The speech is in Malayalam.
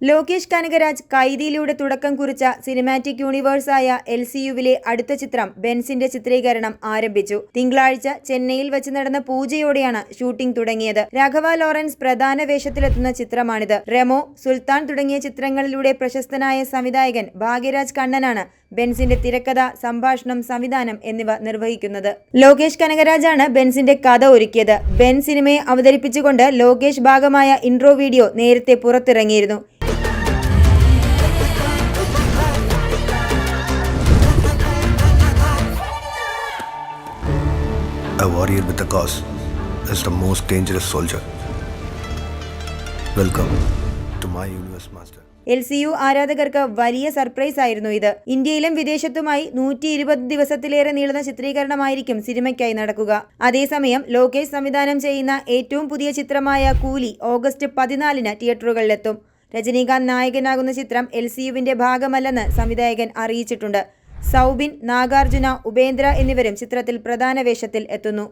ലോകേഷ് കനകരാജ് കൈദിയിലൂടെ തുടക്കം കുറിച്ച സിനിമാറ്റിക് യൂണിവേഴ്സായ LCUവിലെ അടുത്ത ചിത്രം ബെൻസിന്റെ ചിത്രീകരണം ആരംഭിച്ചു. തിങ്കളാഴ്ച ചെന്നൈയിൽ വെച്ച് നടന്ന പൂജയോടെയാണ് ഷൂട്ടിംഗ് തുടങ്ങിയത്. രാഘവ ലോറൻസ് പ്രധാന വേഷത്തിലെത്തുന്ന ചിത്രമാണിത്. റെമോ, സുൽത്താൻ തുടങ്ങിയ ചിത്രങ്ങളിലൂടെ പ്രശസ്തനായ സംവിധായകൻ ഭാഗ്യരാജ് കണ്ണനാണ് ബെൻസിന്റെ തിരക്കഥ, സംഭാഷണം, സംവിധാനം എന്നിവ നിർവഹിക്കുന്നത്. ലോകേഷ് കനകരാജാണ് ബെൻസിന്റെ കഥ ഒരുക്കിയത്. ബെൻ സിനിമയെ അവതരിപ്പിച്ചുകൊണ്ട് ലോകേഷ് ഭാഗമായ ഇൻട്രോ വീഡിയോ നേരത്തെ പുറത്തിറങ്ങിയിരുന്നു. A warrior with a cause is the most dangerous soldier. Welcome to my universe, master. LCU ആരാധകർക്ക് വലിയ സർപ്രൈസ് ആയിരുന്നു ഇത്. ഇന്ത്യയിലും വിദേശത്തുമായി 120 ദിവസത്തിലേറെ നീളുന്ന ചിത്രീകരണമായിരിക്കും സിനിമയ്ക്കായി നടക്കുക. അതേസമയം ലോകേഷ് സംവിധാനം ചെയ്യുന്ന ഏറ്റവും പുതിയ ചിത്രമായ കൂലി ഓഗസ്റ്റ് 14-ന് തിയേറ്ററുകളിലെത്തും. രജനീകാന്ത് നായകനാകുന്ന ചിത്രം LCUവിന്റെ ഭാഗമല്ലെന്ന് സംവിധായകൻ അറിയിച്ചിട്ടുണ്ട്. സൗബിൻ, നാഗാർജുന, ഉപേന്ദ്ര എന്നിവരും ചിത്രത്തിൽ പ്രധാന വേഷത്തിൽ എത്തുന്നു.